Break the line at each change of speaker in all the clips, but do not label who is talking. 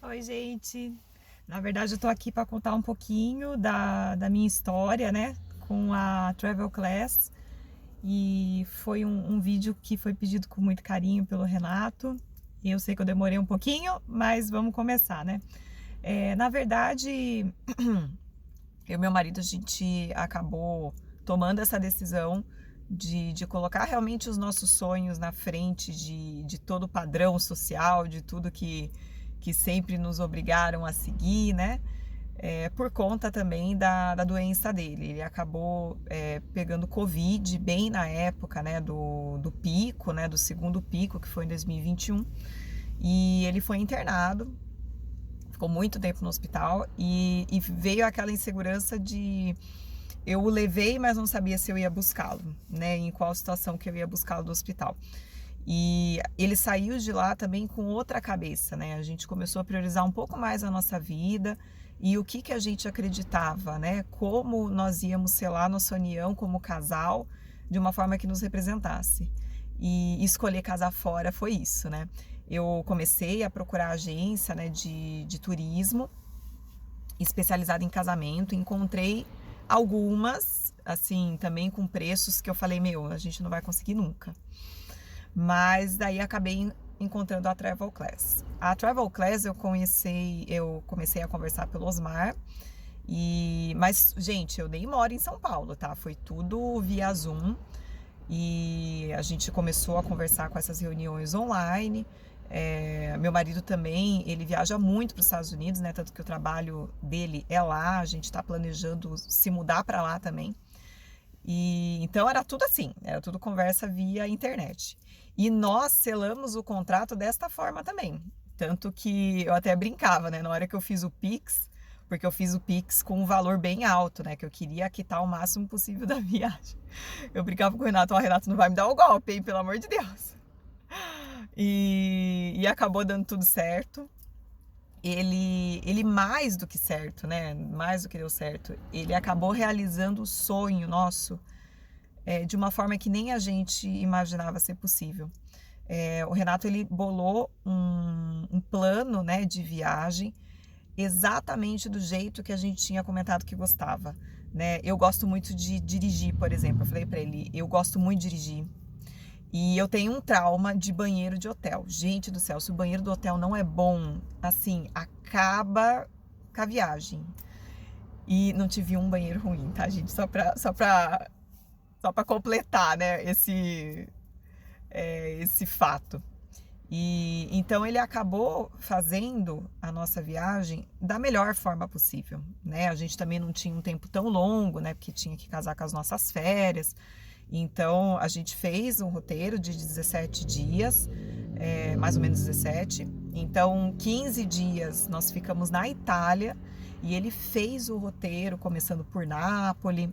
Oi, gente. Na verdade, eu tô aqui para contar um pouquinho da minha história, né, com a Travel Class. E foi um vídeo que foi pedido com muito carinho pelo Renato. E eu sei que eu demorei um pouquinho, mas vamos começar, né? Na verdade, eu e meu marido, a gente acabou tomando essa decisão de colocar realmente os nossos sonhos na frente de todo o padrão social, de tudo que sempre nos obrigaram a seguir, né? Por conta também da doença dele. Ele acabou pegando Covid bem na época, né, do pico, né, do segundo pico, que foi em 2021. E ele foi internado, ficou muito tempo no hospital e veio aquela insegurança de eu o levei, mas não sabia se eu ia buscá-lo, né? Em qual situação que eu ia buscá-lo do hospital. E ele saiu de lá também com outra cabeça, né? A gente começou a priorizar um pouco mais a nossa vida e o que a gente acreditava, né? Como nós íamos selar nossa união como casal de uma forma que nos representasse. E escolher casar fora foi isso, né? Eu comecei a procurar agência, né, de turismo especializada em casamento, encontrei algumas, assim, também com preços que eu falei, meu, a gente não vai conseguir nunca. Mas daí acabei encontrando a Travel Class. A Travel Class eu comecei a conversar pelo Osmar. Mas, gente, eu nem moro em São Paulo, tá? Foi tudo via Zoom. E a gente começou a conversar com essas reuniões online. Meu marido também, ele viaja muito para os Estados Unidos, né? Tanto que o trabalho dele é lá. A gente está planejando se mudar para lá também. E então era tudo assim, era tudo conversa via internet. E nós selamos o contrato desta forma também. Tanto que eu até brincava, né? Na hora que eu fiz o Pix, porque eu fiz o Pix com um valor bem alto, né? Que eu queria quitar o máximo possível da viagem. Eu brincava com o Renato, ó, Renato, não vai me dar o golpe, hein? Pelo amor de Deus. E acabou dando tudo certo. Ele mais do que certo, né? Mais do que deu certo. Ele acabou realizando o sonho nosso de uma forma que nem a gente imaginava ser possível. O Renato ele bolou um plano, né, de viagem exatamente do jeito que a gente tinha comentado que gostava, né? Eu gosto muito de dirigir, por exemplo. Eu falei para ele, eu gosto muito de dirigir. E eu tenho um trauma de banheiro de hotel. Gente do céu, se o banheiro do hotel não é bom, assim, acaba com a viagem. E não tive um banheiro ruim, tá, gente? Só pra completar, né, esse fato. E então ele acabou fazendo a nossa viagem da melhor forma possível, né? A gente também não tinha um tempo tão longo, né? Porque tinha que casar com as nossas férias. Então a gente fez um roteiro de 17 dias, mais ou menos 17. Então 15 dias nós ficamos na Itália e ele fez o roteiro começando por Nápoles.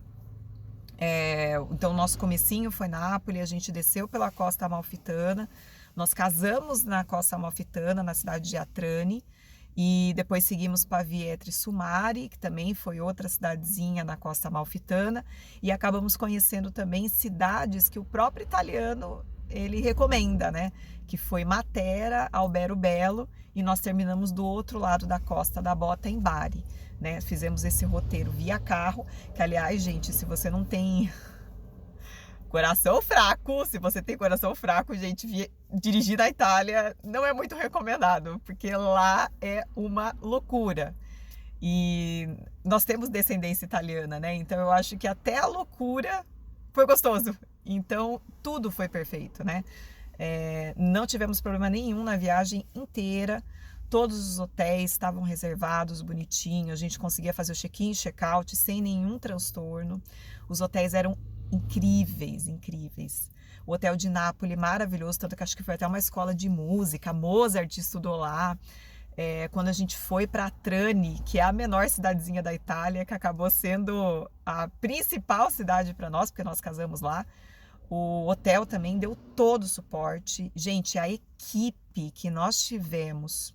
Então, o nosso comecinho foi Nápoles, a gente desceu pela Costa Amalfitana, nós casamos na Costa Amalfitana, na cidade de Atrani, e depois seguimos para Vietri Sumari, que também foi outra cidadezinha na Costa Amalfitana, e acabamos conhecendo também cidades que o próprio italiano ele recomenda, né? Que foi Matera, Albergo Belo, e nós terminamos do outro lado da Costa da Bota, em Bari. Né? Fizemos esse roteiro via carro, que aliás, gente, se você não tem coração fraco, se você tem coração fraco, gente, dirigir na Itália não é muito recomendado, porque lá é uma loucura. E nós temos descendência italiana, né? Então eu acho que até a loucura foi gostoso. Então tudo foi perfeito, né? Não tivemos problema nenhum na viagem inteira. Todos os hotéis estavam reservados, bonitinho. A gente conseguia fazer o check-in e check-out sem nenhum transtorno. Os hotéis eram incríveis, incríveis. O hotel de Nápoles, maravilhoso, tanto que acho que foi até uma escola de música. Mozart estudou lá. Quando a gente foi para Trani, que é a menor cidadezinha da Itália, que acabou sendo a principal cidade para nós, porque nós casamos lá. O hotel também deu todo o suporte. Gente, a equipe que nós tivemos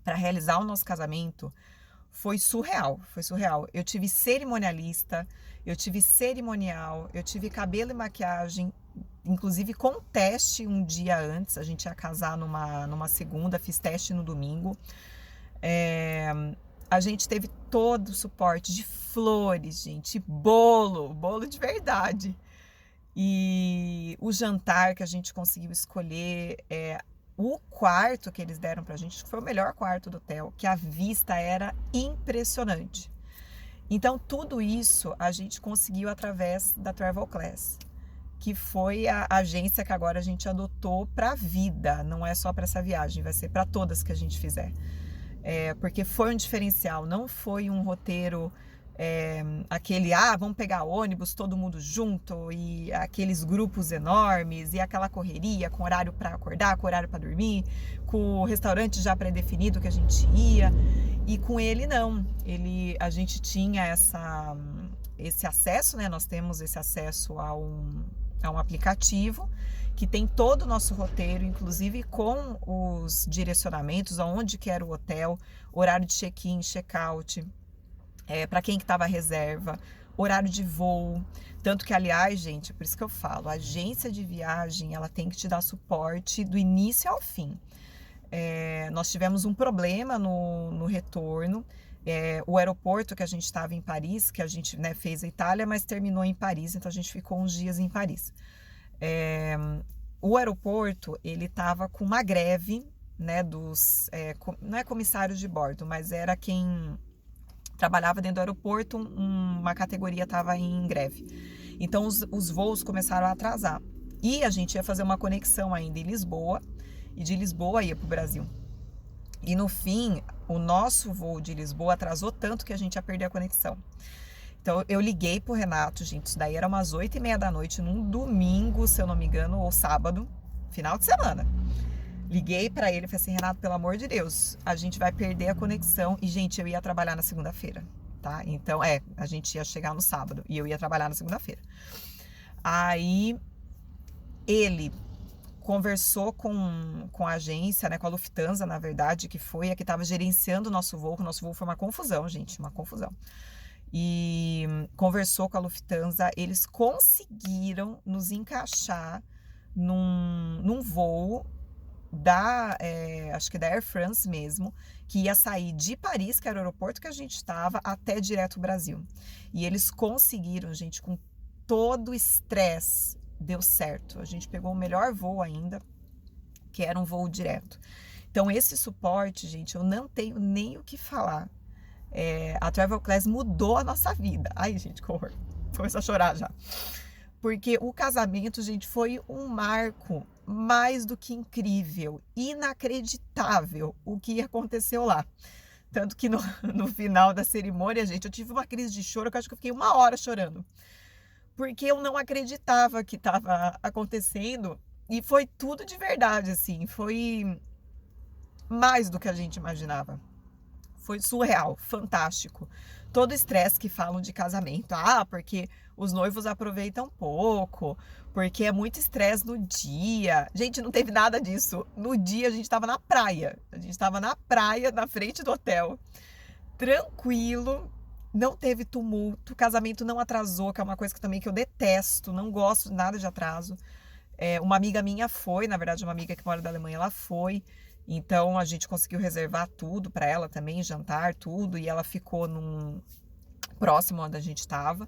para realizar o nosso casamento foi surreal, foi surreal. Eu tive cerimonialista, eu tive cerimonial, eu tive cabelo e maquiagem, inclusive com teste um dia antes. A gente ia casar numa segunda, fiz teste no domingo. A gente teve todo o suporte de flores, gente, bolo de verdade. E o jantar que a gente conseguiu escolher, o quarto que eles deram pra gente, foi o melhor quarto do hotel, que a vista era impressionante. Então, tudo isso a gente conseguiu através da Travel Class, que foi a agência que agora a gente adotou para a vida, não é só para essa viagem, vai ser para todas que a gente fizer. Porque foi um diferencial, não foi um roteiro aquele, vamos pegar ônibus todo mundo junto e aqueles grupos enormes e aquela correria com horário para acordar, com horário para dormir, com o restaurante já pré-definido que a gente ia. E com ele não, a gente tinha esse acesso, né? Nós temos esse acesso a um aplicativo que tem todo o nosso roteiro, inclusive com os direcionamentos, aonde que era o hotel, horário de check-in, check-out, para quem que estava a reserva, horário de voo. Tanto que, aliás, gente, por isso que eu falo, a agência de viagem, ela tem que te dar suporte do início ao fim. Nós tivemos um problema no retorno. O aeroporto que a gente estava em Paris, que a gente fez a Itália, mas terminou em Paris, então a gente ficou uns dias em Paris. O aeroporto, ele estava com uma greve, né, não é comissários de bordo, mas era quem trabalhava dentro do aeroporto, uma categoria estava em greve. Então os voos começaram a atrasar. E a gente ia fazer uma conexão ainda em Lisboa, e de Lisboa ia para o Brasil. E no fim, o nosso voo de Lisboa atrasou tanto que a gente ia perder a conexão. Então eu liguei pro Renato, gente, isso daí era umas 8h30 da noite, num domingo, se eu não me engano, ou sábado, final de semana. Liguei para ele e falei assim, Renato, pelo amor de Deus, a gente vai perder a conexão. E, gente, eu ia trabalhar na segunda-feira, tá? Então, a gente ia chegar no sábado e eu ia trabalhar na segunda-feira. Aí, ele conversou com a agência, né, com a Lufthansa, na verdade, que foi a que estava gerenciando o nosso voo. O nosso voo foi uma confusão, gente, uma confusão. E conversou com a Lufthansa, eles conseguiram nos encaixar num voo acho que da Air France mesmo, que ia sair de Paris, que era o aeroporto que a gente estava, até direto ao Brasil. E eles conseguiram, gente, com todo o estresse, deu certo. A gente pegou o melhor voo ainda, que era um voo direto. Então, esse suporte, gente, eu não tenho nem o que falar. A Travel Class mudou a nossa vida. Ai, gente, que horror. Começou a chorar já. Porque o casamento, gente, foi um marco mais do que incrível, inacreditável o que aconteceu lá. Tanto que no final da cerimônia, gente, eu tive uma crise de choro, que eu acho que eu fiquei 1 hora chorando. Porque eu não acreditava que estava acontecendo e foi tudo de verdade, assim. Foi mais do que a gente imaginava. Foi surreal, fantástico. Todo o estresse que falam de casamento. Porque os noivos aproveitam pouco, porque é muito estresse no dia. Gente, não teve nada disso. No dia a gente estava na praia. A gente estava na praia, na frente do hotel. Tranquilo, não teve tumulto. O casamento não atrasou, que é uma coisa que eu detesto. Não gosto nada de atraso. Uma amiga minha foi, na verdade, uma amiga que mora da Alemanha, ela foi. Então a gente conseguiu reservar tudo para ela também, jantar, tudo, e ela ficou próximo onde a gente estava.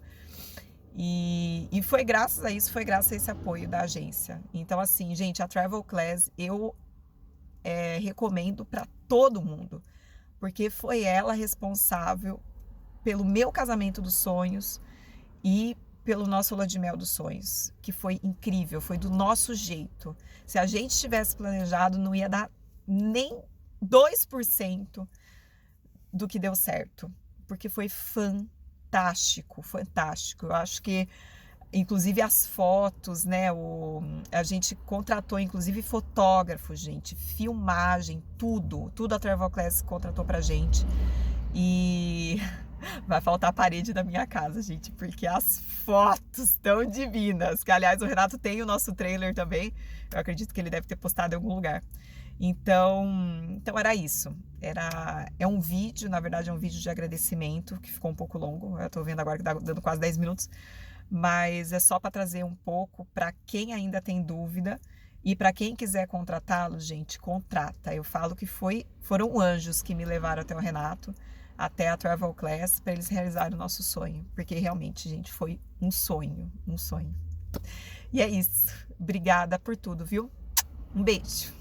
E foi graças a isso, foi graças a esse apoio da agência. Então, assim, gente, a Travel Class eu recomendo para todo mundo, porque foi ela responsável pelo meu casamento dos sonhos e pelo nosso lua de mel dos sonhos, que foi incrível, foi do nosso jeito. Se a gente tivesse planejado, não ia dar nem 2% do que deu certo, porque foi fantástico, fantástico. Eu acho que, inclusive, as fotos, né? A gente contratou, inclusive, fotógrafo, gente, filmagem, tudo a Travel Class contratou pra gente. E vai faltar a parede da minha casa, gente, porque as fotos tão divinas. Que, aliás, o Renato tem o nosso trailer também. Eu acredito que ele deve ter postado em algum lugar. Então era isso. É um vídeo, na verdade, é um vídeo de agradecimento, que ficou um pouco longo. Eu tô vendo agora que tá dando quase 10 minutos. Mas é só para trazer um pouco para quem ainda tem dúvida. E para quem quiser contratá-los, gente, contrata. Eu falo que foram anjos que me levaram até o Renato, até a Travel Class, para eles realizarem o nosso sonho. Porque realmente, gente, foi um sonho, um sonho. E é isso. Obrigada por tudo, viu? Um beijo.